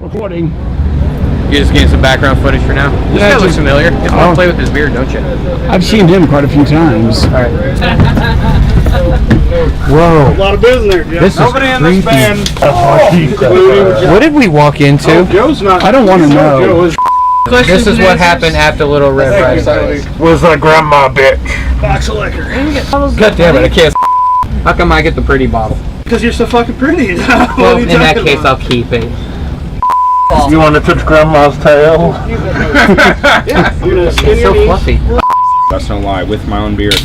Recording. You just getting some background footage for now? This guy looks familiar. You want to play with his beard, don't you? I've seen him quite a few times. All right. Whoa. A lot of business there, Jeff. This Nobody is in this band. What did we walk into? Joe's not. I don't want to know. This is what happened after Little Red Riding. Was a grandma bitch. Box of liquor. God damn it, I can't. How come I get the pretty bottle? Because you're so fucking pretty. Well, in that case, I'll keep it. You want to touch grandma's tail? It's so fluffy. That's no lie, with my own beard.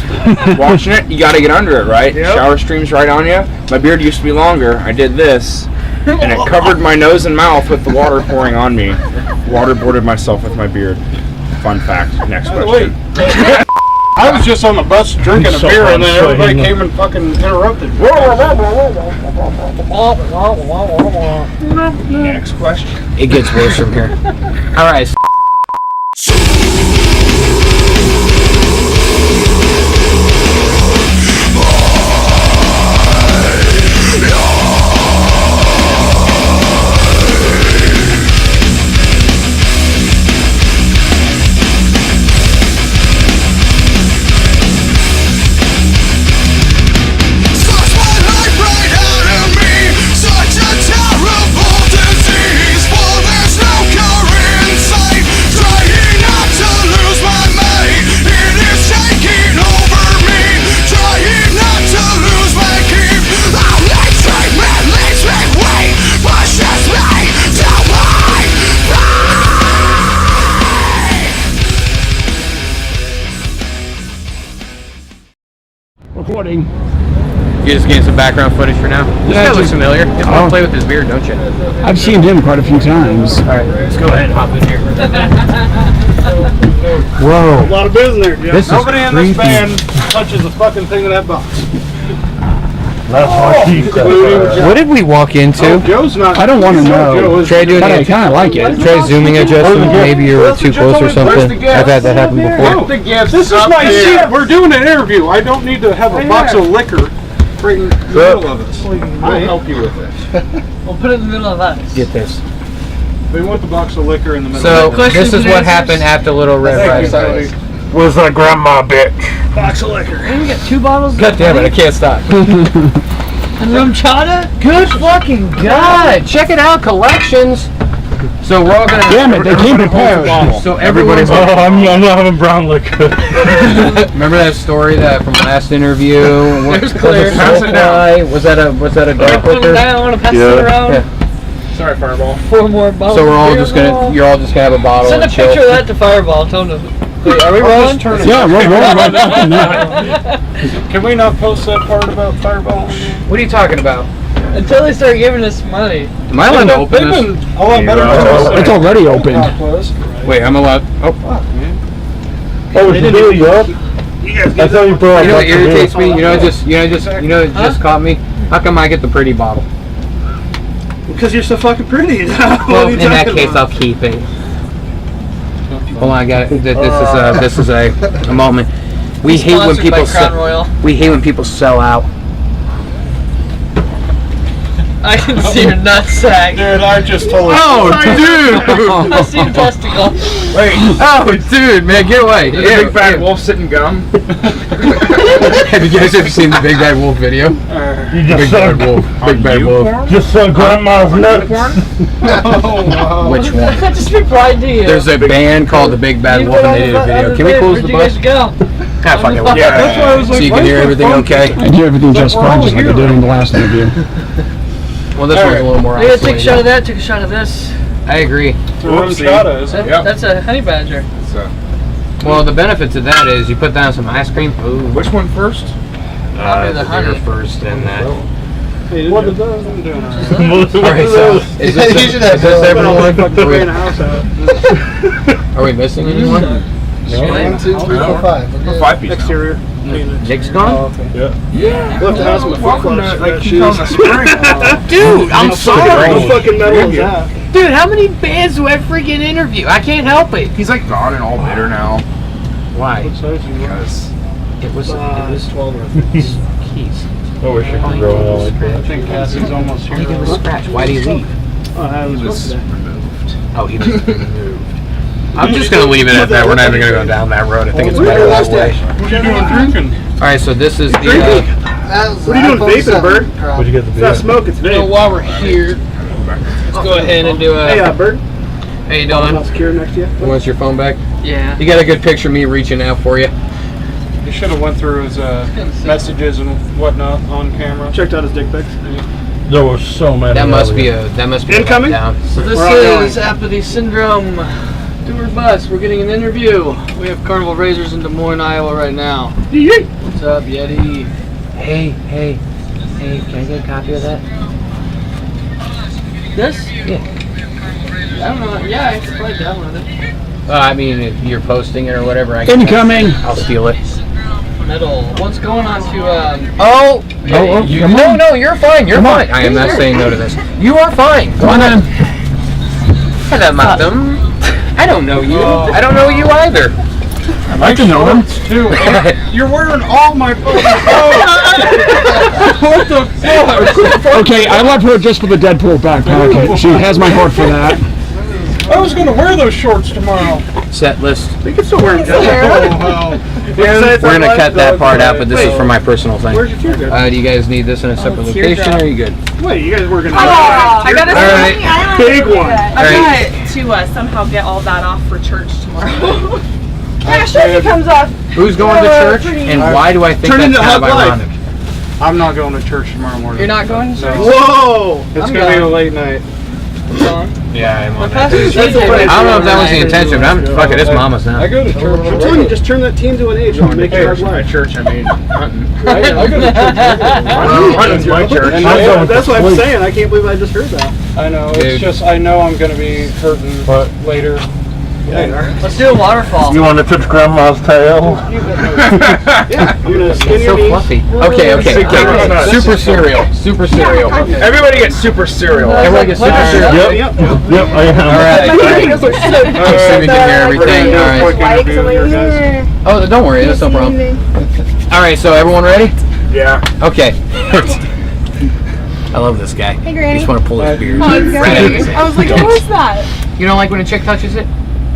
Watching it, you gotta get under it, right? Yep. Shower streams right on you. My beard used to be longer. I did this, and it covered my nose and mouth with the water pouring on me. Waterboarded myself with my beard. Fun fact. Next question. I was just on the bus drinking a beer and then everybody came and fucking interrupted. Next question. It gets worse from here. All right. Recording. You just getting some background footage for now? This guy looks familiar. You want to play with his beard, don't you? I've seen him quite a few times. All right, let's go ahead and hop in here. Whoa. A lot of business there, Jeff. This is Nobody in this creepy. band touches a fucking thing in that box. That's what she said. What did we walk into? Joe's not. I don't want to know. Try doing But I it. kind of like it. Try zooming adjustment. Maybe you're too close or something. I've had that happen before. This is my seat. We're doing an interview. I don't need to have a box of liquor right in the middle of us. I'll help you with this. We'll put it in the middle of us. Get this. We want the box of liquor in the middle So of us. this is what happened after Little Red Riding. Was a grandma bitch. Box of liquor. And we got 2 bottles. God damn it, I can't stop. And rum chata. Good fucking God! Check it out, collections. So we're all gonna. Damn it, they came prepared. So everybody's. I'm not having brown liquor. Remember that story that from last interview? There's clear. Was that a Put dark it liquor? down. I want to pass it around. Yeah. Sorry, Fireball. 4 more bottles. So we're all of beer just on the gonna. wall. You're all just gonna have a bottle Send a and chill. picture of that to Fireball. Tell him to. Wait, are we rolling? Yeah, we're rolling right fucking now. Can we not post that part about Fireball? What are you talking about? Until they start giving us money. Am I allowed to open They've this? been a lot better than us. It's already opened. Wait, I'm allowed. Oh. Oh, it's really up? I thought you brought You know what it irritates me? You know it just caught me? How come I get the pretty bottle? Because you're so fucking pretty. Well, in that case, I'll keep it. Hold on, I got it. This is a moment. We hate when Sponsored people by Crown Royal. we hate when people sell out. I can see your nutsack. Dude, I just told you. Oh, dude! I see your testicle. Wait, Oh, dude, man, get away! is the big fat wolf sitting gum? Have you guys ever seen the Big Bad Wolf video? You just Big saw, Bad Wolf. Big Bad Wolf. just saw grandma's nuts. Which one? I just replied to you. There's a band called the Big Bad Wolf, and they did a video. Can we close the bus? Where'd you guys go? Ah, fuck it. Yeah, that's why I was like, So you can hear everything okay? I do everything just fine, just like I did in the last interview. Well, this one's a little more I gotta take a isolated. shot of that, took a shot of this. I agree. That's a honey badger. Well, the benefit to that is you put down some ice cream. Ooh. Which one first? Probably the honey. beer first, and that. What are those? I'm doing all right. Alright, so is this everyone? Are we missing anyone? 1, 2, 3, 4, 5. Okay. 5 piece. Exterior. Nick's gone? Left the house with Welcome to flip-flops. keep on the spring. Dude, I'm sorry. What fucking metal is that? Dude, how many bands do I freaking interview? I can't help it. He's like gone and all bitter now. Why? What size you want? Because It was 12 or keys. I wish I could grow it all like I that. think Cassie's almost All he here. did was scratch. Why did he leave? Oh, I was he was supposed to. Oh, he was moved. I'm just gonna leave it at that. We're not even gonna go down that road. I think it's better that way. What are you doing drinking? All right, so this is the. What are you doing vaping, Bert? Where'd you get the It's not smoke, it's So vape. while we're here, let's go ahead and do a. Hey, Bert. How you doing? Secure next to you. Wants your phone back? Yeah. You got a good picture of me reaching out for you. You should have went through his messages and whatnot on camera. Checked out his dick pics. There were so many. That must be a. That must be Incoming? A down. So this is Apathy Syndrome. Tour bus. We're getting an interview. We have Carnival Razors in Des Moines, Iowa right now. What's up, Yeti? Hey, can I get a copy of that? This? Yeah. I don't know. Yeah, I can probably download it. I mean, if you're posting it or whatever, I can. Incoming. I'll steal it. Metal. What's going on to Oh, come on. no, you're fine. You're fine. I am not saying no to this. You are fine. Go on in. Hello, madam. I don't know you. I don't know you either. I'd like to know him. Too. You're wearing all my fucking clothes. What the fuck? Okay, I love her just for the Deadpool backpack. She has my heart for that. I was gonna wear those shorts tomorrow. Set list. We can still wear them. We're gonna cut that part out, but this is for my personal thing. Where's your tear? Do you guys need this in a separate location, or are you good? Wait, you guys were gonna. I gotta All right. Big one. I got to somehow get all that off for church tomorrow. Yeah, sure, if it comes off. Who's going to church, and why do I think Turn that's into kind of Hug Life. ironic? I'm not going to church tomorrow morning. You're not going to church? Whoa! It's gonna be a late night. Yeah, I'm on Pastor that. CJ I don't know if that was the intention, but I'm fuck it. It's mama's now. I go to church. I'm telling you, just turn that team to an age and make it Hug My Life. church, I mean, hunting. I go to church. Hunting's my church. And That's what I'm saying. I can't believe I just heard that. I know. Dude. It's just I know I'm gonna be hurting later. Let's do a waterfall. You want to touch Grandma's tail? Yeah, I'm gonna skin It's your so knees. fluffy. Okay. Super cereal. Super cereal. Everybody gets super cereal. Everyone gets super cereal. Yep. Yep, I am. All right. I'm assuming you can hear everything. All right. Oh, don't worry. That's no problem. All right. So everyone ready? Yeah. Okay. I love this guy. Hey, Granny. I just want to pull his beard. Oh, Right out of his I head. was like, what was that? You don't like when a chick touches it?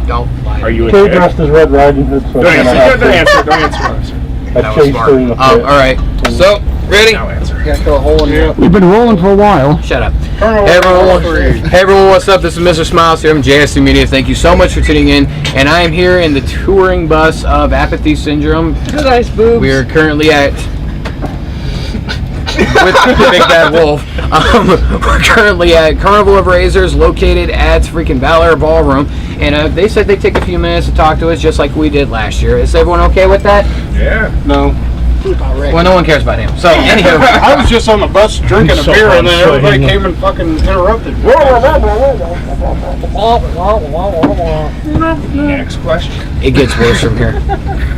Don't lie. Are you a Kay kid? dressed as Red Riding Hood, so Don't I'm gonna have answer. to. Don't answer. I That was chased smart. her in the Oh, pit. all right. So, ready? Now answer. We've been rolling for a while. Shut up. Hey everyone, what's up? This is Mr. Smilez here from JSC Media. Thank you so much for tuning in. And I am here in the touring bus of Apathy Syndrome. Good ice boobs. We are currently at with Big Bad Wolf. We're currently at Carnival of Razors, located at freaking Valor Ballroom. And they said they'd take a few minutes to talk to us, just like we did last year. Is everyone okay with that? Yeah. No. Well, no one cares about him. So, anywho. I was just on the bus drinking a So beer and then I'm everybody saying- came and fucking interrupted. Next question. It gets worse from here.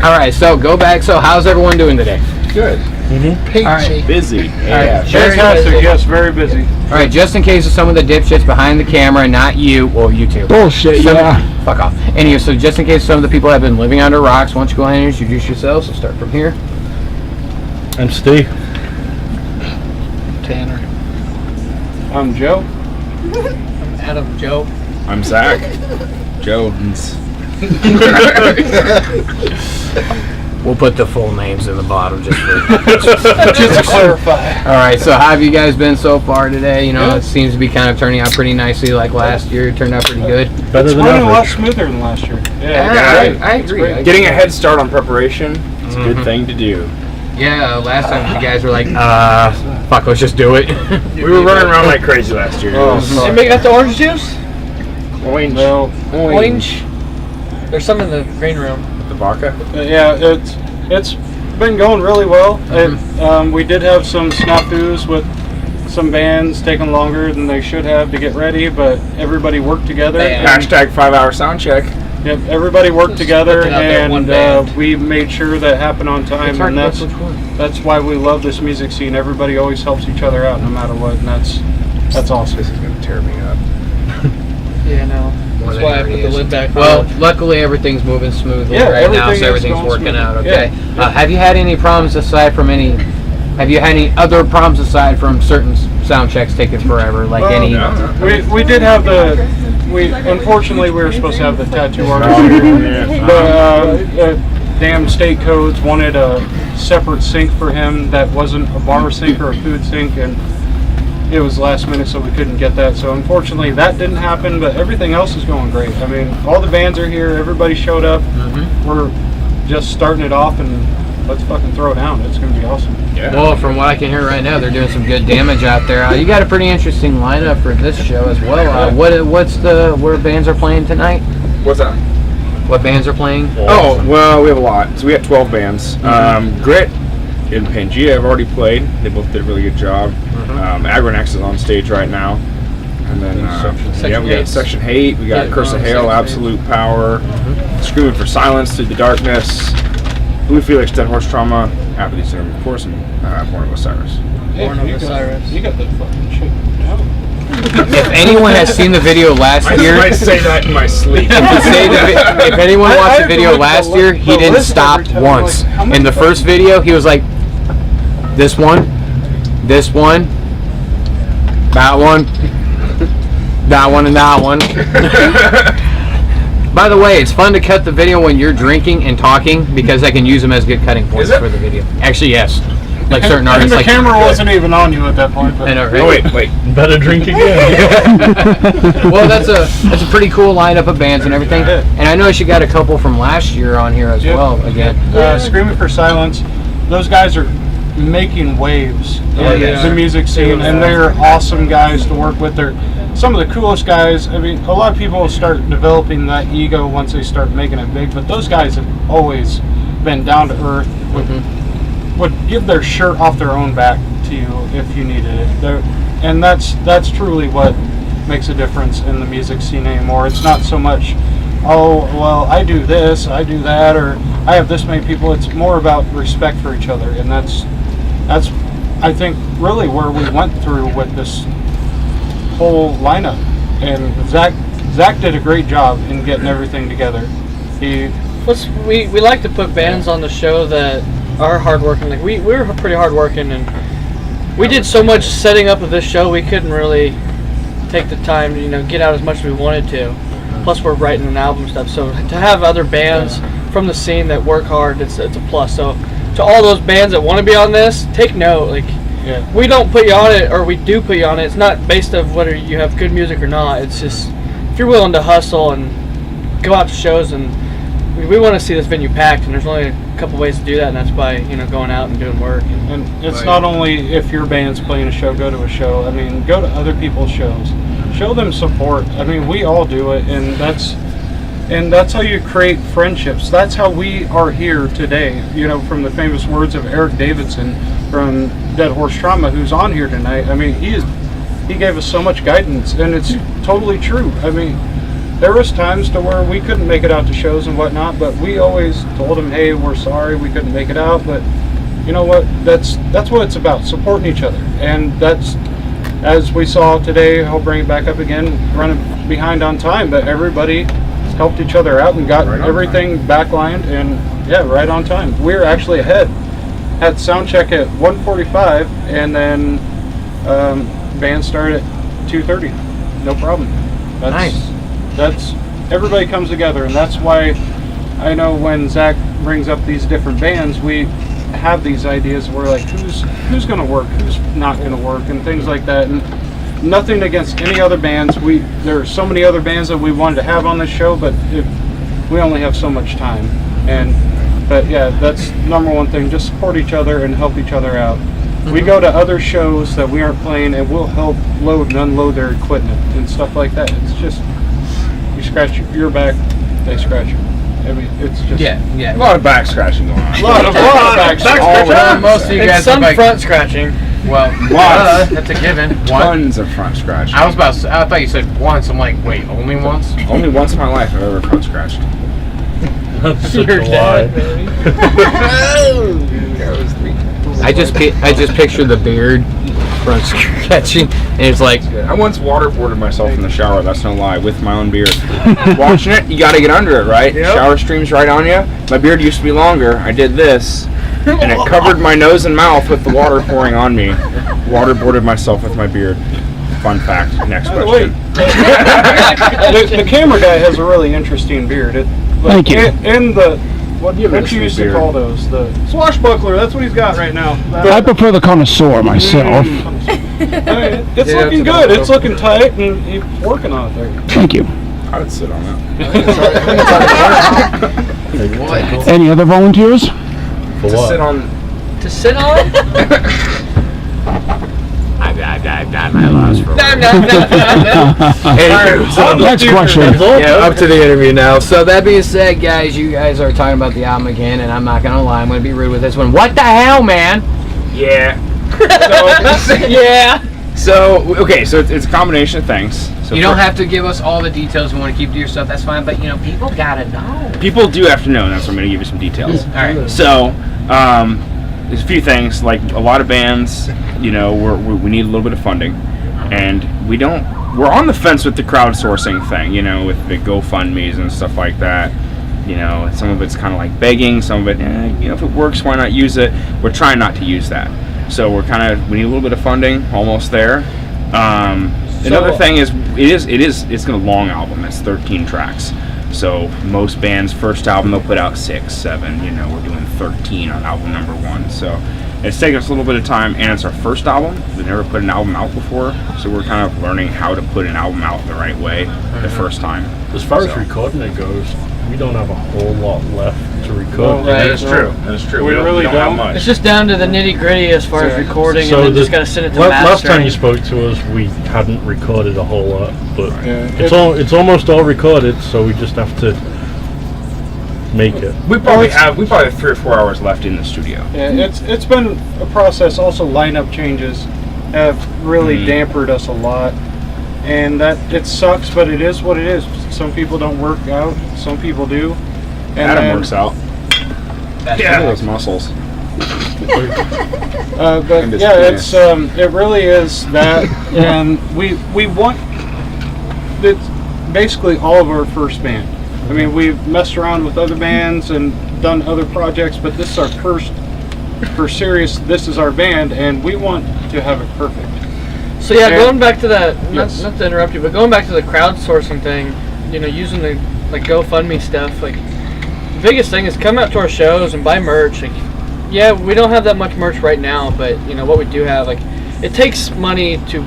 All right, so go back. So, how's everyone doing today? Good. All right. Busy. Yeah. Fantastic. Yes, very busy. All right, just in case of some of the dipshits behind the camera, not you, well, you too. Bullshit, yeah. Fuck off. Anyway, so just in case some of the people have been living under rocks, why don't you go ahead and introduce yourselves? We'll start from here. I'm Steve. Tanner. I'm Joe. Adam. Joe. I'm Zach. Jones. We'll put the full names in the bottom just for. Just to clarify. All right, so how have you guys been so far today? You know, it seems to be kind of turning out pretty nicely. Like last year, it turned out pretty good. Better It's than running a lot average. smoother than last year. I agree. Getting a head start on preparation is a good thing to do. Yeah, last time you guys were like, fuck, let's just do it. We were running around like crazy last year. Anybody got the orange juice? Orange. No. Orange. There's some in the green room. The vodka. Yeah, it's been going really well. We did have some snafus with some bands taking longer than they should have to get ready, but everybody worked together. Hashtag 5-hour sound check. Yep, everybody worked together, looking out there, one and band. we made sure that happened on time, and that's why we love this music scene. Everybody always helps each other out no matter what, and that's awesome. This is gonna tear me up. Yeah, no. That's why I put the lid back. Well, luckily everything's moving smoothly Yeah, right now, everything so is everything's going working smoothly. out okay. Yeah. Have you had any problems aside from any? Have you had any other problems aside from certain sound checks taking forever? Like any? We did have unfortunately we were supposed to have the tattoo artist here. The damn state codes wanted a separate sink for him that wasn't a bar sink or a food sink, and it was last minute, so we couldn't get that. So unfortunately that didn't happen, but everything else is going great. I mean, all the bands are here, everybody showed up. We're just starting it off, and let's fucking throw down. It's going to be awesome. Yeah. Well, from what I can hear right now, they're doing some good damage out there. You got a pretty interesting lineup for this show as well. Where bands are playing tonight? What's that? What bands are playing? Oh, well, we have a lot. So we got 12 bands. Grit and Pangea have already played. They both did a really good job. Agronex is on stage right now. And then we got Section Hate, we got Curse of Hail, Absolute Power, Screaming for Silence Through the Darkness, Blue Felix, Dead Horse Trauma, Apathy Syndrome, of course, and Born of Osiris. Born of Osiris. You got that fucking shit down. If anyone has seen the video last year, I say that in my sleep. if anyone watched the video last year, he didn't stop once. In the first video, he was like, this one, that one, and that one. By the way, it's fun to cut the video when you're drinking and talking because I can use them as good cutting points for the video. Actually, yes. Like certain artists. And the camera wasn't even on you at that point. But. I know, right? Oh, wait. Better drink again. Well, that's a pretty cool lineup of bands and everything. And I noticed you got a couple from last year on here as well. Again, Screaming for Silence. Those guys are making waves in the music scene, and they're awesome guys to work with. They're some of the coolest guys. I mean, a lot of people start developing that ego once they start making it big, but those guys have always been down to earth. Would give their shirt off their own back to you if you needed it. And that's truly what makes a difference in the music scene anymore. It's not so much, oh, well, I do this, I do that, or I have this many people. It's more about respect for each other, and that's I think really where we went through with this whole lineup. And Zach did a great job in getting everything together. We like to put bands on the show that are hardworking. Like we're pretty hardworking, and we did so much setting up of this show. We couldn't really take the time to get out as much as we wanted to. Plus, we're writing an album stuff, so to have other bands from the scene that work hard, it's a plus. So to all those bands that want to be on this, take note. We don't put you on it, or we do put you on it. It's not based on whether you have good music or not. It's just if you're willing to hustle and go out to shows, and we want to see this venue packed, and there's only a couple ways to do that, and that's by going out and doing work. And it's not only if your band's playing a show, go to a show. I mean, go to other people's shows, show them support. I mean, we all do it, and that's how you create friendships. That's how we are here today. From the famous words of Eric Davidson from Dead Horse Trauma, who's on here tonight. I mean, he gave us so much guidance, and it's totally true. I mean, there was times to where we couldn't make it out to shows and whatnot, but we always told him, hey, we're sorry we couldn't make it out, but you know what, that's what it's about, supporting each other. And that's, as we saw today, I'll bring it back up again, running behind on time, but everybody helped each other out and got everything backlined, and right on time. We're actually ahead. Had sound check at 1:45, and then band started at 2:30. No problem. Nice. That's everybody comes together, and that's why I know when Zach brings up these different bands, we have these ideas. We're like, who's going to work, who's not going to work, and things like that. And nothing against any other bands. There are so many other bands that we wanted to have on this show, but we only have so much time. But that's number one thing. Just support each other and help each other out. We go to other shows that we aren't playing, and we'll help load and unload their equipment and stuff like that. It's just, you scratch your back, they scratch you. I mean, it's just a lot of back scratching going on. A lot of back scratching. Most of you guys some have front scratching. Well, that's a given. Tons of front scratching. I thought you said once. I'm like, wait, only once? Only once in my life I've ever front scratched. That's such a lie. I just picture the beard front scratching, and it's like, I once waterboarded myself in the shower, that's no lie, with my own beard. Watching it, you gotta get under it, right? Yep. Shower streams right on you. My beard used to be longer. I did this, and it covered my nose and mouth with the water pouring on me. Waterboarded myself with my beard. fun fact. Next By the way, question. the camera guy has a really interesting beard. Thank you. And the what You have you interesting used to beard. call those? The swashbuckler. That's what he's got right now. I prefer the connoisseur myself. It's Yeah, looking it's good. about It's looking tight, and he's working on it there. Thank you. I would sit on that. Any other volunteers? For To what? sit on. To sit on? I've done my loss for No. Next question. Yeah, up to the interview now. So that being said, guys, you guys are talking about the album again, and I'm not gonna lie, I'm gonna be rude with this one. What the hell, man? Yeah. Yeah. So okay, so it's a combination of things. So You don't have to give us all the details. You want to keep to yourself, that's fine. But people gotta know. People do have to know, and that's why I'm going to give you some details. All right. So, there's a few things, like a lot of bands, we need a little bit of funding, and we're on the fence with the crowdsourcing thing, with the GoFundMes and stuff like that. Some of it's kind of like begging, some of it, if it works, why not use it? We're trying not to use that. So we need a little bit of funding, almost there. Another thing is, it's a long album. It's 13 tracks. So most bands' first album, they'll put out 6, 7. We're doing 13 on album number 1. So it's taken us a little bit of time, and it's our first album. We've never put an album out before, so we're kind of learning how to put an album out the right way the first time. As far as recording it goes, we don't have a whole lot left to record. Right. That is true. We really don't. have much. It's just down to the nitty gritty as far as recording, So and then the- just gotta send it to Last time mastering. you spoke to us, we hadn't recorded a whole lot, but Yeah, it's almost all recorded, so we just have to make it. We probably have 3 or 4 hours left in the studio. Yeah, it's been a process. Also, lineup changes have really dampered us a lot, and that it sucks, but it is what it is. Some people don't work out, some people do. And Adam then, works out. That's Yeah, those muscles. but And his yeah, penis. it really is that, and we want it's basically all of our first band. I mean, we've messed around with other bands and done other projects, but this is our first, for serious, this is our band, and we want to have it perfect. So yeah, And- going back to that, Yes. not to interrupt you, but going back to the crowdsourcing thing, using the GoFundMe stuff, the biggest thing is come out to our shows and buy merch. Yeah, we don't have that much merch right now, but what we do have, it takes money to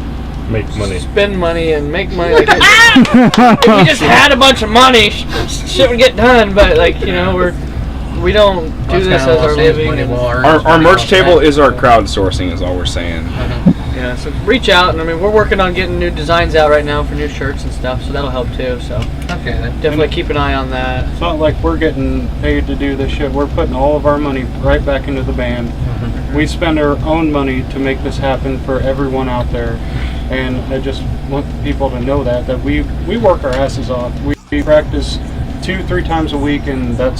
Make money. spend money and make money. If we just had a bunch of money, shit would get done. But we don't do this as our living. And, Our merch table is our crowdsourcing, is all we're saying. yeah, so reach out, and we're working on getting new designs out right now for new shirts and stuff, so that'll help too. So okay then. definitely keep an eye on that. It's not like we're getting paid to do this shit. We're putting all of our money right back into the band. We spend our own money to make this happen for everyone out there. And I just want people to know that we work our asses off. We practice 2-3 times a week, and that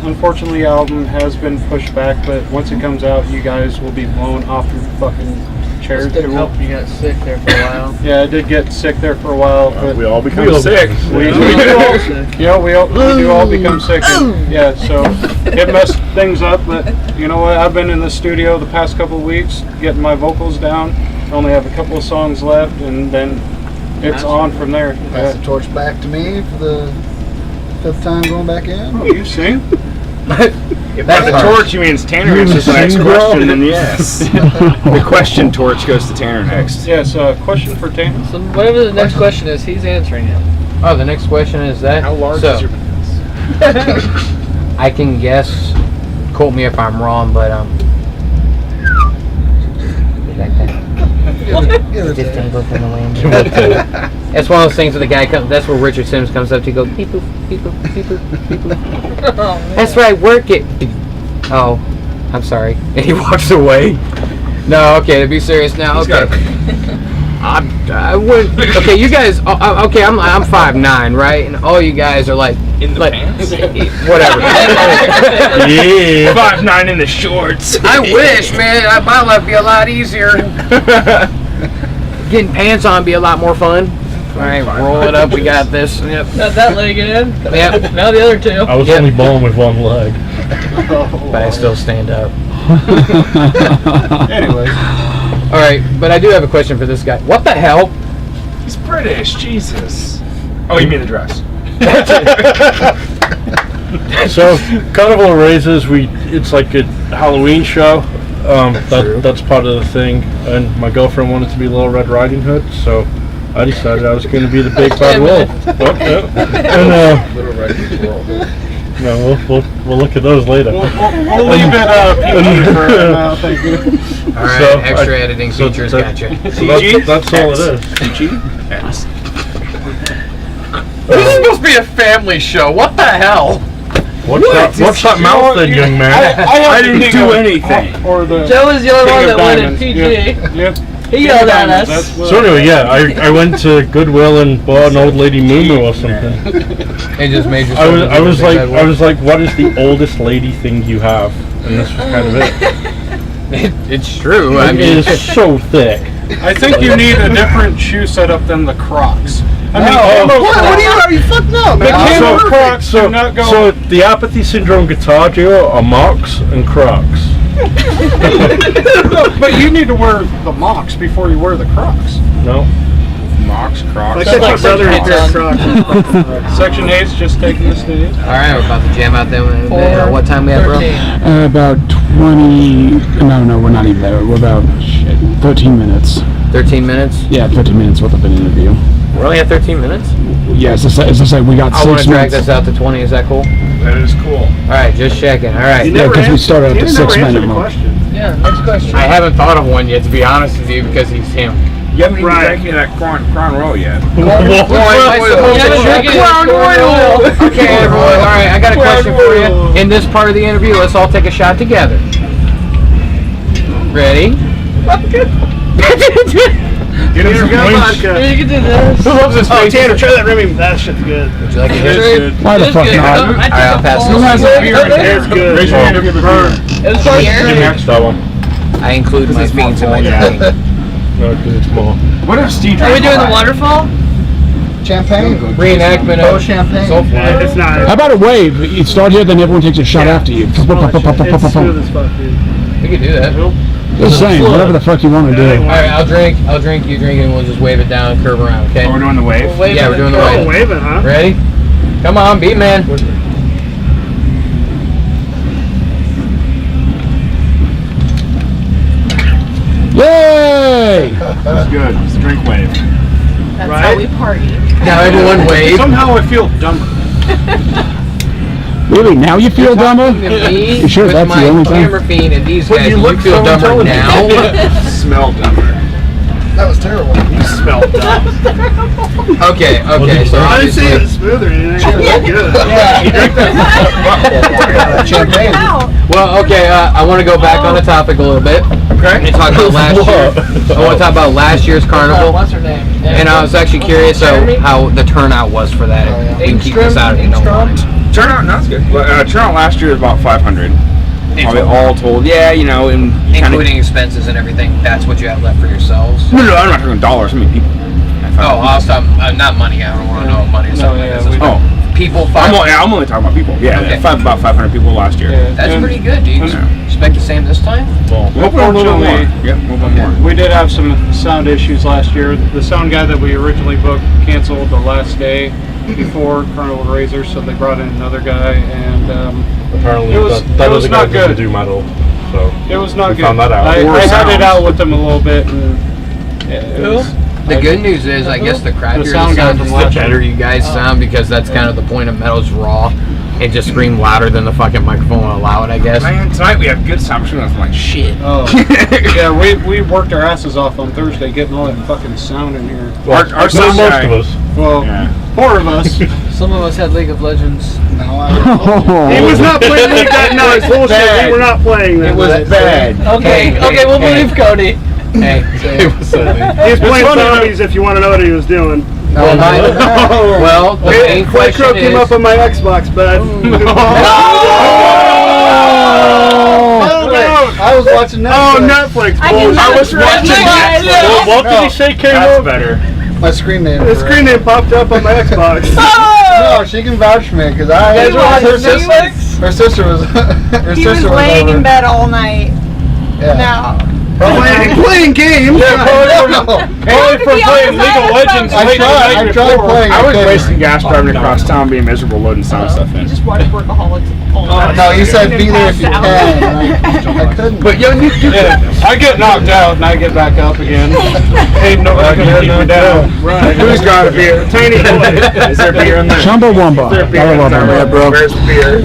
unfortunately album has been pushed back, but once it comes out, you guys will be blown off your fucking chairs. It didn't help you got sick there for a while. Yeah, I did get sick there for a while, but We all become sick. we do all become sick. And, yeah, so it messed things up, but you know what? I've been in the studio the past couple of weeks getting my vocals down. I only have a couple of songs left, and then it's on from there. Pass the torch back to me for the 5th time going back in. Oh, you sing? If by the torch you means Tanner answers the next question, then yes. The question torch goes to Tanner next. Yes, question for Tanner. So whatever the next question is, he's answering it. Oh, the next question is that. How large So, is your penis? I can guess. Quote me if I'm wrong, but like that. Just tingle from the wind. That's one of those things where the guy comes. That's where Richard Sims comes up to go beep boop beep boop beep boop beep boop. That's right, work it. Oh, I'm sorry. And he walks away. No, okay, to be serious now. He's Okay. I would. Okay, you guys. Okay, I'm 5'9", right? And all you guys are like In the pants? whatever. Yeah. 5'9" in the shorts. I wish, man. My life would be a lot easier. Getting pants on would be a lot more fun. All right, roll it up. We got this. Yep. Got that leg in. Yep. Now the other two. I was only born with one leg. But I still stand up. Anyway, All right, but I do have a question for this guy. What the hell? He's British, Jesus. Oh, you mean the dress? So, Carnival Raises, it's like a Halloween show. That's part of the thing. And my girlfriend wanted to be Little Red Riding Hood, so I decided I was going to be the big bad wolf. And, Little Red World. no, we'll look at those later. We'll leave it PG for now, thank you. All right, So, extra editing features, gotcha. So that's all it is. CG? X. This is supposed to be a family show. What the hell? What's that mouth then, young man? I didn't do anything. Or the Joe was the only King one of that went in Diamonds. PG. Yep. He yelled at us. So anyway, yeah, I went to Goodwill and bought an old lady moo or something. It just made you. I was like, what is the oldest lady thing you have? And this was kind of it. It's true. I It mean, is so thick. I think you need a different shoe setup than the Crocs. I mean, Are you fucked up, the man? camo So- Crocs do not go. So the apathy syndrome guitar duo are Mocs and Crocs. But you need to wear the Mocs before you wear the Crocs. No. Mocs, Crocs. Sounds like brother Section pair of 8's Crocs. Section 8's just taking the stage. all right, we're about to jam out there. What time we have, bro? 13. About 20. No, we're not even there. We're about 13 minutes. 13 minutes. Yeah, 13 minutes worth of an interview. We're only at 13 minutes. Yeah, as I say, we got I want 6 to drag minutes. this out to 20. Is that cool? That is cool. All right, just checking. All right. Yeah, because we started at the 6 minute mark. Yeah, next question. I haven't thought of one yet, to be honest with you, because he's him. You haven't even drank any of that Crown Royal yet. Okay, everyone. All right, I got a question for you. In this part of the interview, let's all take a shot together. Ready? Get him some points. You can do this. Who loves this face? Tanner, try that Remy. That shit's good. Would you like a hit? Why the fuck not? All right, I'll pass this. It's good. Raise your hand if you have a beer. It's first Next that one. I include my beans in my drinking. No, because it's more. What if Steve Are we doing the waterfall? Champagne. Reenactment Oh, of champagne. so far. It's not. How about a wave? You start here, then everyone takes a shot after you. It's smooth as fuck, dude. We can do that. Just saying, whatever the fuck you want to do. All right, I'll drink, you drink, and we'll just wave it down and curve around, okay? Oh, we're doing the wave? Yeah, we're doing the wave. Waving, huh? Ready? Come on, beat man. Yay! That's good. It's a drink wave. That's how we party. Now everyone wave. Somehow I feel dumber. Really? Now you feel dumber? Me You sure with that's my the only thing? camera fiend and these guys, you you look feel so dumber intelligent. now? Smell dumber. That was terrible. You smell dumb. Okay, so I didn't say obviously, it was smooth or anything. It was good. You drink that Champagne. well, okay, I want to go back on the topic a little bit. Okay. And talk about last year. I want to talk about last year's carnival. What's her name? And I was actually curious how the turnout was for that. We can keep this out if you don't want it. Turnout, no, that's good. Turnout last year was about 500. Probably all told. Yeah, you know, and Including expenses and everything, that's what you have left for yourselves? No, I'm not talking dollars. I mean people. Oh, also, not money. I don't want to know money or something like that. Oh, People, I'm only talking about people. Yeah, Okay. about 500 people last year. Yeah. that's And- pretty good. Do you expect the same this time? We'll put a little more. Unfortunately- Yep, a little bit more. We did have some sound issues last year. The sound guy that we originally booked canceled the last day before Carnival Razor, so they brought in another guy, and Apparently, It was- that it was other guy not doesn't good. do metal. So it was not We good. found that out. I Or had sounds. it out with them a little bit, and it was, The good news is, I guess the crappier the sound guy sound from is, last the better year. you guys sound, because that's kind of the point of metal's raw. And just scream louder than the fucking microphone will allow it, I guess. Man, tonight we had good sound. I'm like shit. oh, yeah, we worked our asses off on Thursday getting all that fucking sound in here. Our most sound guy. of us. Well, Yeah. 4 of us. Some of us had League of Legends. He was not playing League that night. Bullshit. We were not playing that. It was bad. Okay, we'll believe Cody. Hey, It was so big. He was playing zombies if you want to know what he was doing. well, the main question Crow came up is, on my Xbox, but I was watching Netflix. I can I was watching that. Well, what did he say came That's up? better. My screen name. The screen name popped up on my Xbox. No, she can vouch for me because guys were watching her sister was He was her sister was laying over. in bed all night. Yeah. Now. Playing games. Yeah, probably from playing League of Legends. I tried playing. I was wasting gas driving across town, being miserable, loading sound stuff in. Just watch workaholics. No, you said be there if you can. I couldn't. But yo, I get knocked out and I get back up again. Ain't nobody gonna keep me down. Right. Who's got a beer? Tiny boy. Is there beer in there? Chumbawamba. Is there beer in there, bro? Where's the beer?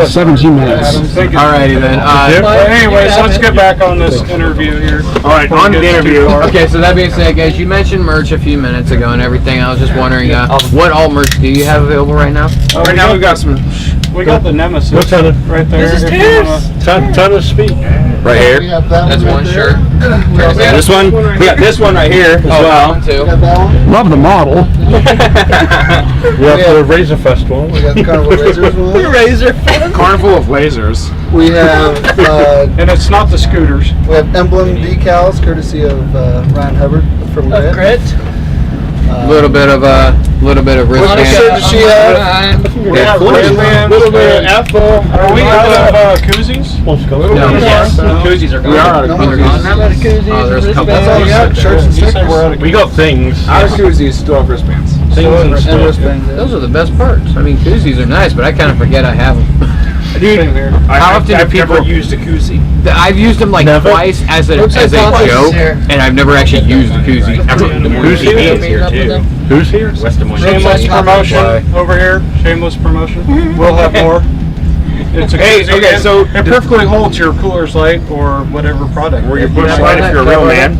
17 minutes. Alrighty then. Anyways, let's get back on this interview here. Alright, on the interview. Okay, so that being said, guys, you mentioned merch a few minutes ago and everything. I was just wondering, what all merch do you have available right now? Right now we've got some. We got the Nemesis What's on it? right there. This is if you Terrace. wanna- Time to speak. Right here. We have that That's one one right shirt. there. Yeah, this one. We got this one right here as Oh, that well. one too. We got that one. Love the model. We have the Razor Fest one. We got the Carnival Razors one. Razor. Carnival of lasers. We have And it's not the scooters. emblem decals courtesy of Ryan Hubbard from Of Grit. grit. Little bit of What wristband. shirt does she have? We have wristbands. Little bit of apple. Are we out of koozies? Let's go. No. Yes. Koozies are gone. We are out of No, koozies. They're gone now? Oh, there's a couple. That's all we got. Shirts and stickers. We got things. Out of koozies, still have wristbands. Things and And stuff. wristbands. Those are the best parts. I mean, koozies are nice, but I kind of forget I have them. Same here. How often do I've people- never used a koozie. I've used them like Never? twice as a Looks like Thomas is joke, here. and I've never actually used a koozie ever. Who's here? Who's here? West Des Moines. Shameless promotion over here. Shameless promotion. We'll have more. It's a Hey, koozie. okay, so- it perfectly holds your Cooler's Light or whatever product. Or your Bush Light if you're a real man.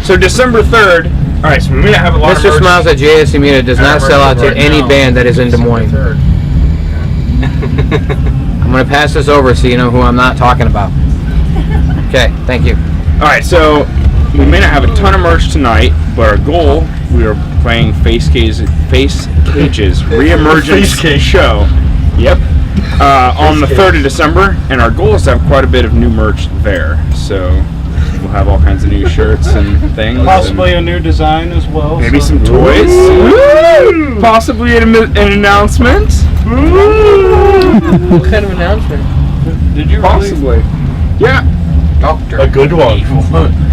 So December 3rd. All right, so we may not have a lot Mr. of merch. Smiles at JSC Media does not sell out to any band that is in Des Moines. I'm going to pass this over so you know who I'm not talking about. Okay, thank you. All right, so we may not have a ton of merch tonight, but our goal, we are playing Face Cages Reemergence Face Cage. show. Yep. On the 3rd of December, and our goal is to have quite a bit of new merch there. So we'll have all kinds of new shirts and things. Possibly a new design as well. Maybe so. some toys. Possibly an announcement. What kind of announcement? Did you really? Possibly. Yeah. A good one.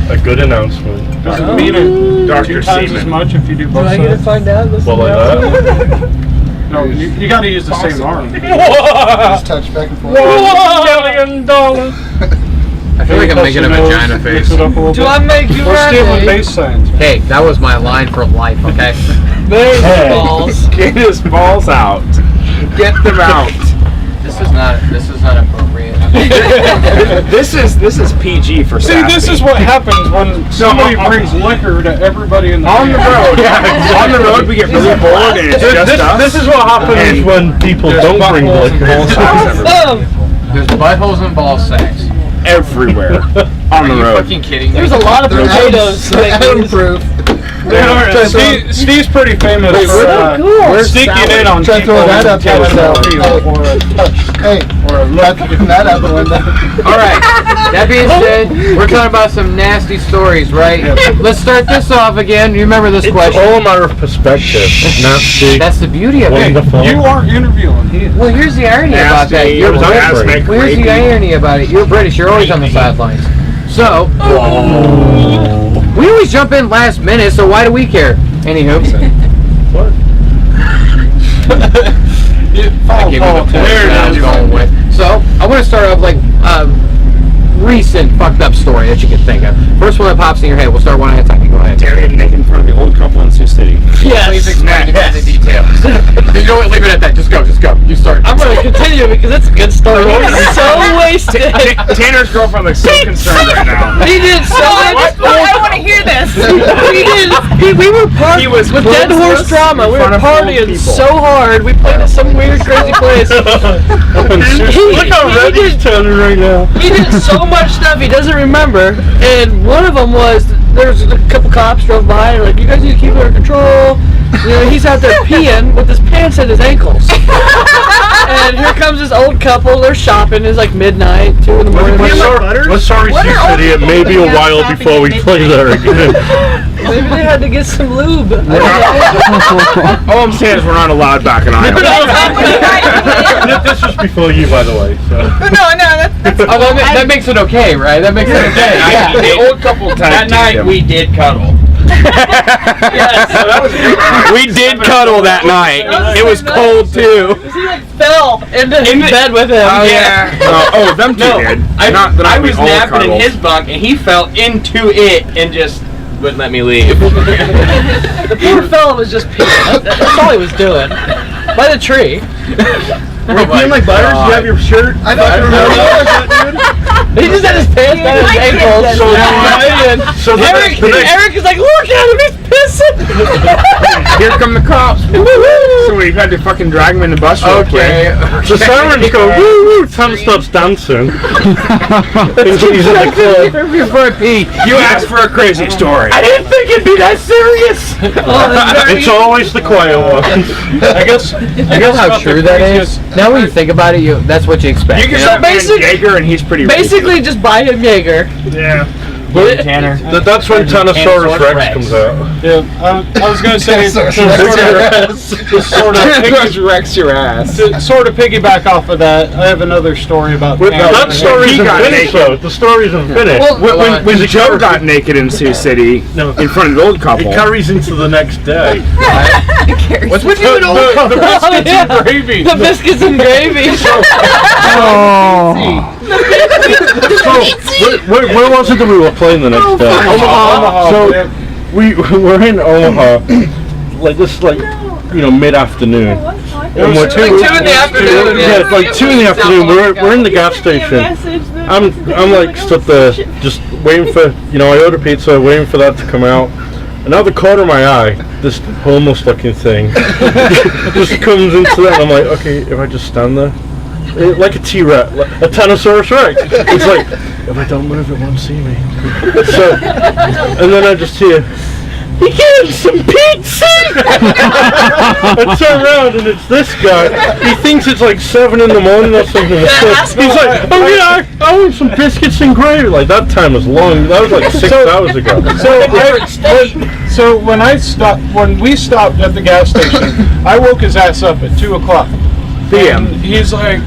A good announcement. Does it mean it Dr. 2 times Seaman. as much if you do Do both I get to sides? find out? This Well, like that. No, you got to use the same arm. Just touch back and forth. I feel like I'm making a vagina face. Mix it up a little Do bit. I make you We're stealing ready? bass signs. Hey, that was my line for life, okay? There's Hey. the balls. Get his balls out. Get them out. This is not appropriate. This is PG for See, sassy. this is what happens when somebody on- brings liquor to everybody in the On the band. road. Yeah, on the road we get really bored and it's just us. This is what happens And when people don't bring buttholes and ball liquor. sacks everywhere. There's buttholes and ball sacks. Everywhere. On the Are you road. fucking kidding me? There's a lot of potatoes. Steve's pretty famous for cool. sneaking in on Try people throwing that and out the telling window. them or a touch. Hey, Or a look. kicking that out the window. All right. That being said, we're talking about some nasty stories, right? Let's start this off again. You remember this It's question? all a matter of perspective. Nasty. That's the beauty of it. Wonderful. You aren't interviewing. He is. Well, here's the irony about that. Nasty, You're orgasmic, British. Well, here's the rapey. irony about it. You're British. You're always on the sidelines. So, we always jump in last minute, so why do we care? Anywho. What? I gave you the point that I was going with. So, I want to start off like recent fucked up story that you can think of. First one that pops in your head. We'll start one at a time. Go ahead. Terry and Nick in front of the old couple in Sioux City. Please explain to me the details. You know what? Leave it at that. Just go. You start. I'm going to continue because it's a good story. He's so wasted. Tanner's girlfriend looks so concerned right now. He did so much. I want to hear this. We were He was partying with Dead close Horse to us Drama. in We were front of old partying people. so hard. We played at some weird, crazy place. Look how red he's turning right now. He did so much stuff he doesn't remember, and one of them was there was a couple cops drove by and like, you guys need to keep it under control. You know, he's out there peeing with his pants at his ankles. And here comes this old couple. They're shopping. It's like midnight, 2 in the morning. Let's sorry, What Sioux are all City. It people may be a doing while shopping before at we play midnight? there again. Maybe they had to get some lube. All I'm saying is we're not allowed back in Iowa. This was before you, by the way. So. No, that's Oh, that makes it okay, right? That makes it okay. Yeah, the old couple times. That night we did cuddle. We did cuddle that night. It was cold too. He like fell into bed with him. Oh yeah. Them two did. I was napping in his bunk and he fell into it and just wouldn't let me leave. The poor fella was just peeing. That's all he was doing. By the tree. Were you peeing like butters? Do you have your shirt? I don't remember. He just had his pants down his ankles. So Eric is like, look at him, he's pissing. Here come the cops. So we had to fucking drag him in the bus real quick. the sirens go, woo woo, Tom stops dancing. And he's in the club. You asked for a crazy story. I didn't think it'd be that serious. It's always the quiet one. I guess How true that is. Now when you think about it, that's what you expect. You can So stop being basically- Jaeger and he's pretty Basically, just buy him Jaeger. Yeah. Tanner. That's when Tyrannosaurus Rex comes out. Yeah, I was gonna say to Rex your ass. sort of piggyback off of that. I have another story about. That story He isn't got finished naked. though. The story isn't finished. When Joe got naked in Sioux City in front of the old couple. It carries into the next day. What's with you and old couple? Gravy. The biscuits and gravy. So, where was it that we were playing the next day? Omaha. So, we're in Omaha, like this, mid-afternoon. And we're 2 in the afternoon. Yeah, it's like 2 in the afternoon. We're in the gas station. I'm like stood there, just waiting for, I ordered pizza, waiting for that to come out. And out the corner of my eye, this homeless-looking thing just comes into that, and I'm like, okay, if I just stand there, like a T-Rex, a Tyrannosaurus Rex. It's like, if I don't move, it won't see me. So, and then I just hear, he gave some pizza! I turn around and it's this guy. He thinks it's like 7 in the morning or something. He's like, oh yeah, I want some biscuits and gravy. Like, that time was long. That was like 6 hours ago. So when we stopped at the gas station, I woke his ass up at 2 o'clock. PM. And he's like,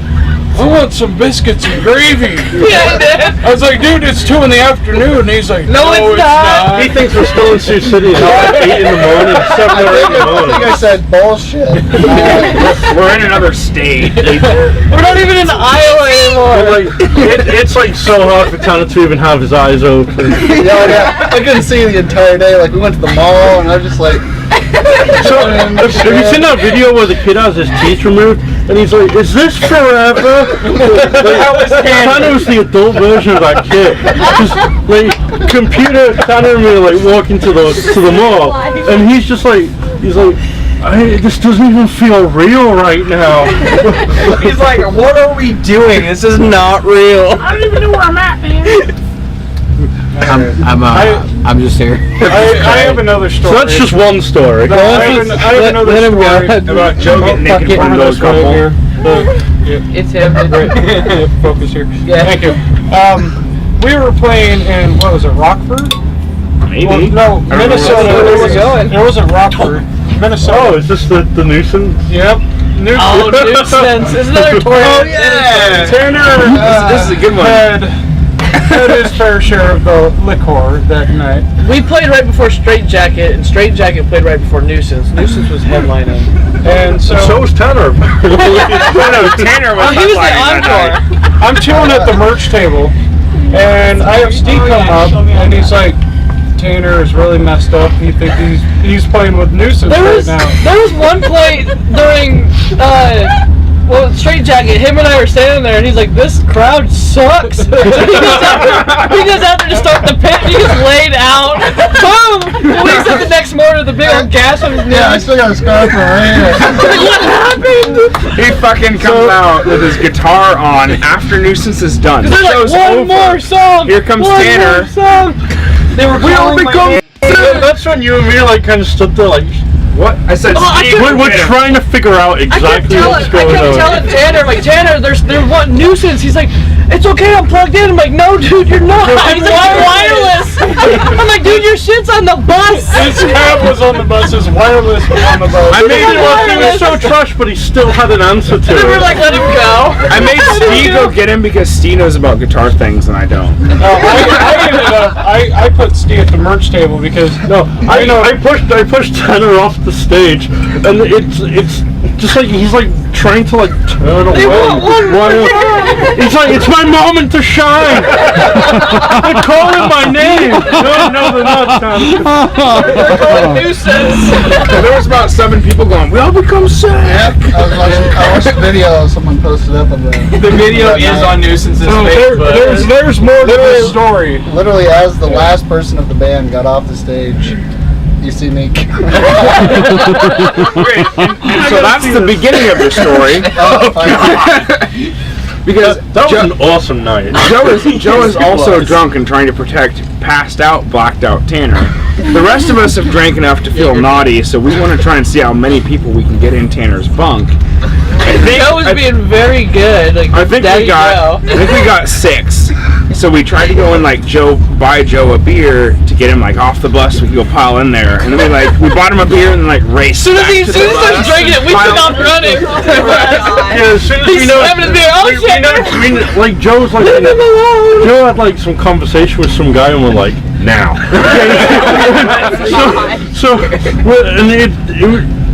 I want some biscuits and gravy. Yeah, he did. I was like, dude, it's 2 in the afternoon. And he's like, No, it's not. He thinks we're still in Sioux City. It's like 8 in the morning, 7 or 8 in the I morning. think I said bullshit. We're in another state. We're not even in Iowa anymore. But like, it's like so hard for Tanner to even have his eyes open. Yeah, I couldn't see the entire day. Like, we went to the mall, and I was just like... So, have you seen that video where the kid has his teeth removed and he's like, is this forever? Tanner was the adult version of that kid. Just like computer Tanner and me like walking to the mall and he's like this doesn't even feel real right now. He's like, what are we doing? This is not real. I don't even know where I'm at, man. I'm just here. I have another story. So that's just one story. No, I have another story About Joe getting naked in front of those couple. It's him. Focus here. Yeah. Thank you. We were playing in, what was it, Rockford? Maybe. Well, no, Minnesota. It wasn't Rockford. Minnesota. Oh, is this the nuisance? Yep. Oh, nuisance. It's another toy. Oh yeah. Tanner This is a good one. had his fair share of the liquor that night. We played right before Straight Jacket, and Straight Jacket played right before Nuisance. Nuisance was headlining. And so was Tanner. Tanner was He was the headlining that encore. night. I'm chilling at the merch table, and I have Steve come up, and he's like, Tanner is really messed up. He thinks he's playing with Nuisance right now. There was one play during Straight Jacket. Him and I were standing there, and he's like, "This crowd sucks." He goes out there to start the pit, and he just laid out. Boom! He wakes up the next morning with a big old gas on his knee. Yeah, I still got a scar from right He's like, what happened? He fucking comes out with his guitar on after Nuisance is done. They're like, Show's one over. more song. Here comes one Tanner. More song. They were calling my name. That's when you and me like kind of stood there like, What? I said, Steve, we're trying to figure out exactly what's going I kept on. telling Tanner, like, Tanner, there's one Nuisance. He's like, it's okay, I'm plugged in. I'm like, no, dude, you're not. He's like, wireless. I'm like, dude, your shit's on the bus. His cab was on the bus. His wireless was on the bus. I made it look, he was so trash, but he still had an answer to And it. we're like, let him go. I made Steve go get him because Steve knows about guitar things and I don't. I ended up. I put Steve at the merch table because I pushed Tanner off the stage, and it's just like he's like trying to like turn away. He's like, it's my moment to shine. They're calling my name. No, they're not, Tanner. They're calling nuisance. There was about 7 people going, we all become sick. Yep. I watched the video someone posted up on The video is on Nuisance's Facebook. there's more to this story. Literally, as the last person of the band got off the stage, you see me. So that's the beginning of the story. Because That was an awesome night. Joe is also drunk and trying to protect passed out, blacked out Tanner. The rest of us have drank enough to feel naughty, so we want to try and see how many people we can get in Tanner's bunk. Joe was being very good. Like, I think we got 6. So we tried to go and like buy Joe a beer to get him like off the bus so we could go pile in there. And then we bought him a beer and then like raced back to the bus. As soon as I was drinking it, we stopped running. Yeah, as soon as He's we know, slamming his beer. Oh shit! like Joe's like, Joe had like some conversation with some guy and we're like, now. And it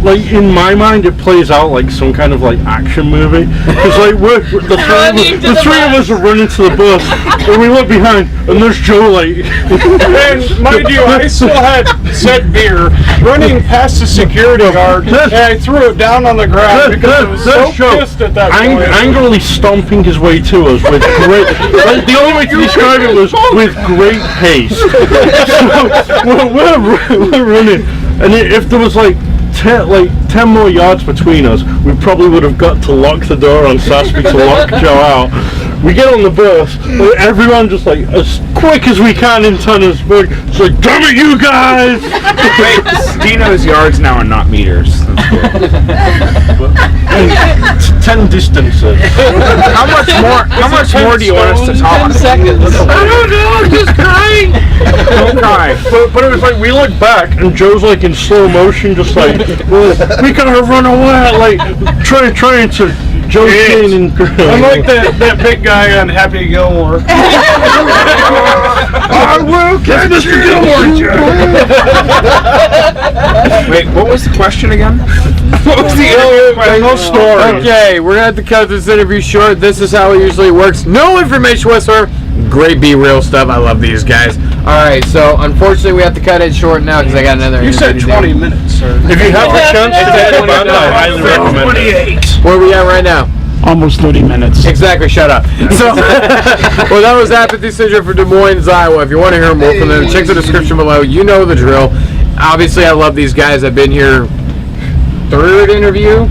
like in my mind it plays out like some kind of like action movie. It's like the three of us are running to the bus and we look behind and there's Joe like. And mind you, I still had said beer running past the security guard, and I threw it down on the ground because I was so pissed at that point. Angrily stomping his way to us with great. Like, the only way to describe it was with great pace. So we're running, and if there was like 10 more yards between us, we probably would have got to lock the door on Saspy to lock Joe out. We get on the bus, everyone just like as quick as we can in Tannersburg. It's like, damn it, you guys! Wait, Dino's yards now are not meters. It's 10 distances. How much more do you want us to talk? 10 seconds. I don't know, I'm just crying. Don't cry. But it was like we look back and Joe's like in slow motion, just like we gotta run away, like trying to. Joe's getting in. I'm like that big guy on Happy Gilmore. I will get Mr. Gilmore. Wait, what was the question again? What was the story? Okay, we're gonna have to cut this interview short. This is how it usually works. No information whatsoever. Great Be Real stuff. I love these guys. Alright, so unfortunately we have to cut it short now because I got another You said interview 20 minutes, sir. If you have a chance to get a band, I highly recommend it. Where are we at right now? Almost 30 minutes. Exactly, shut up. So, well, that was Apathy Syndrome for Des Moines, Iowa. If you want to hear more from them, check the description below. You know the drill. Obviously, I love these guys. I've been here third interview.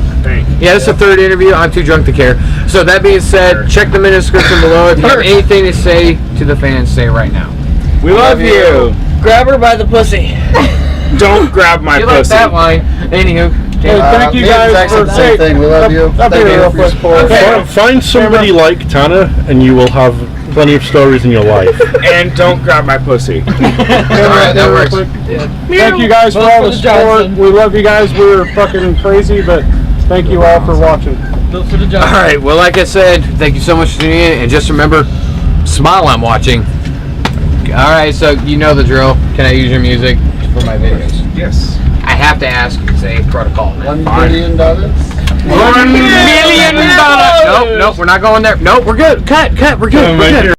Yeah, this is the third interview. I'm too drunk to care. So that being said, check them in the description below. If you have anything to say to the fans, say it right now. We love you. Grab her by the pussy. Don't grab my You like pussy. that line. Anywho. Hey, thank you guys for same thing. We love you. Thank you for your support. Find somebody like Tanner, and you will have plenty of stories in your life. And don't grab my pussy. Alright, that works. Thank you guys for all the support. We love you guys. We were fucking crazy, but thank you all for watching. Alright, well, like I said, thank you so much for tuning in. And just remember, smile, I'm watching. Alright, so you know the drill. Can I use your music for my videos? Yes. I have to ask, say protocol. $1 billion. $1 million. Nope, we're not going there. Nope, we're good. Cut, we're good. We're good.